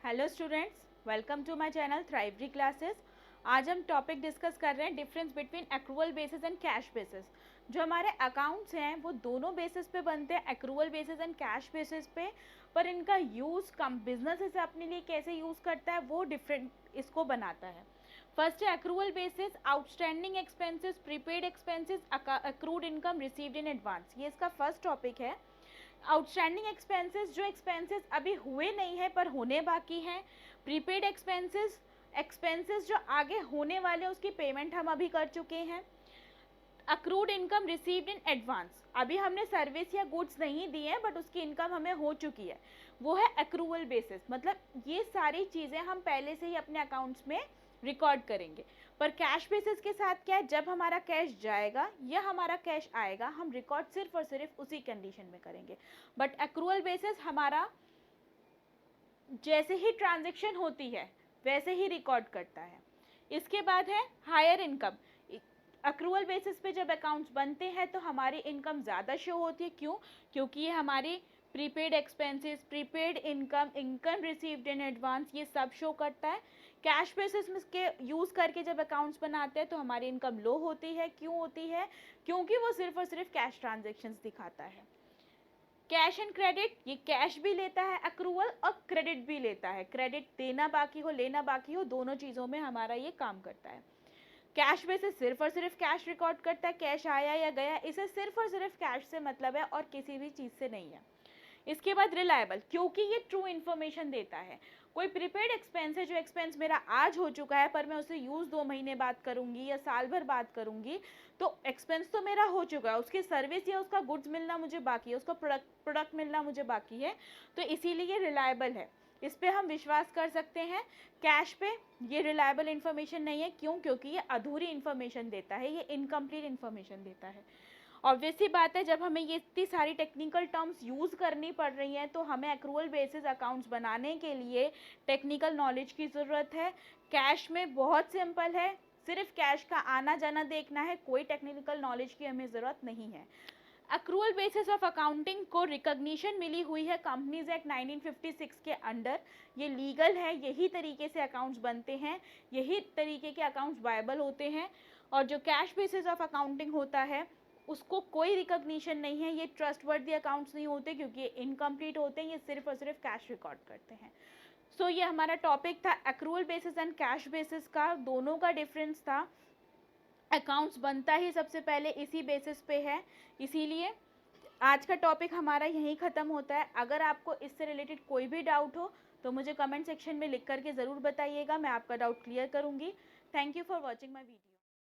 Hello students, welcome to my channel Thrivery classes. आज हम topic discuss कर रहे हैं difference between accrual basis and cash basis. जो हमारे अकाउंट्स हैं वो दोनों बेसिस पे बनते हैं, accrual basis and cash basis पे, पर इनका यूज़ कम बिजनेस इसे अपने लिए कैसे यूज़ करता है वो डिफरेंट इसको बनाता है। फर्स्ट है accrual basis, outstanding expenses, prepaid expenses, accrued income received in advance. ये इसका फर्स्ट टॉपिक है। आउटस्टैंडिंग एक्सपेंसेस, जो एक्सपेंसेस अभी हुए नहीं है पर होने बाकी हैं। प्रीपेड एक्सपेंसेस, एक्सपेंसेस जो आगे होने वाले उसकी पेमेंट हम अभी कर चुके हैं। Accrued income received in advance, अभी हमने सर्विस या गुड्स नहीं दिए हैं बट उसकी इनकम हमें हो चुकी है, वो है एक्रूअल बेसिस। मतलब ये सारी चीज़ें हम पहले से ही अपने अकाउंट्स में रिकॉर्ड करेंगे। पर कैश बेसिस के साथ क्या है, जब हमारा कैश जाएगा या हमारा कैश आएगा हम रिकॉर्ड सिर्फ और सिर्फ उसी कंडीशन में करेंगे। बट एक्रूअल बेसिस हमारा जैसे ही ट्रांजैक्शन होती है वैसे ही रिकॉर्ड करता है। इसके बाद है हायर इनकम। अक्रूअल बेसिस पे जब अकाउंट्स बनते हैं तो हमारी इनकम ज़्यादा शो होती है। क्यों? क्योंकि ये हमारी prepaid expenses, prepaid income, income received in advance, ये सब शो करता है। कैश बेसिस में के यूज़ करके जब अकाउंट्स बनाते हैं तो हमारी इनकम लो होती है। क्यों होती है? क्योंकि वो सिर्फ और सिर्फ कैश ट्रांजेक्शन्स दिखाता है। कैश एंड क्रेडिट, ये कैश भी लेता है अक्रूवल और क्रेडिट भी लेता है। क्रेडिट देना बाकी हो, लेना बाकी हो, दोनों चीज़ों में हमारा ये काम करता है। कैश बेसिस सिर्फ और सिर्फ कैश रिकॉर्ड करता है, कैश आया या गया इसे सिर्फ और सिर्फ कैश से मतलब है और किसी भी चीज़ से नहीं है। इसके बाद रिलायबल, क्योंकि ये ट्रू इन्फॉर्मेशन देता है। कोई प्रीपेड एक्सपेंस है, जो एक्सपेंस मेरा आज हो चुका है पर मैं उसे यूज़ 2 महीने बाद करूंगी या साल भर बाद करूंगी, तो एक्सपेंस तो मेरा हो चुका है, उसकी सर्विस या उसका गुड्स मिलना मुझे बाकी है, उसका प्रोडक्ट मिलना मुझे बाकी है, तो इसीलिए ये रिलायबल है, इस पर हम विश्वास कर सकते हैं। कैश पे ये रिलायबल इन्फॉर्मेशन नहीं है। क्यों? क्योंकि ये अधूरी इन्फॉर्मेशन देता है, ये इनकम्प्लीट इन्फॉर्मेशन देता है। ऑब्वियस सी बात है, जब हमें ये इतनी सारी टेक्निकल टर्म्स यूज़ करनी पड़ रही हैं तो हमें एक्रूअल बेसिस अकाउंट्स बनाने के लिए टेक्निकल नॉलेज की ज़रूरत है। कैश में बहुत सिंपल है, सिर्फ कैश का आना जाना देखना है, कोई टेक्निकल नॉलेज की हमें ज़रूरत नहीं है। एक्रूअल बेसिस ऑफ अकाउंटिंग को रिकॉग्निशन मिली हुई है कंपनीज एक्ट 1956 के अंडर। ये लीगल है, यही तरीके से अकाउंट्स बनते हैं, यही तरीके के अकाउंट्स वायबल होते हैं। और जो कैश बेसिस ऑफ अकाउंटिंग होता है उसको कोई रिकॉग्निशन नहीं है, ये ट्रस्टवर्दी अकाउंट्स नहीं होते क्योंकि ये इनकम्प्लीट होते हैं, ये सिर्फ और सिर्फ कैश रिकॉर्ड करते हैं। सो ये हमारा टॉपिक था accrual basis and cash basis का, दोनों का डिफरेंस था। अकाउंट्स बनता ही सबसे पहले इसी बेसिस पे है, इसीलिए आज का टॉपिक हमारा यहीं ख़त्म होता है। अगर आपको इससे रिलेटेड कोई भी डाउट हो तो मुझे कमेंट सेक्शन में लिख करके ज़रूर बताइएगा, मैं आपका डाउट क्लियर करूँगी। Thank you for watching my video.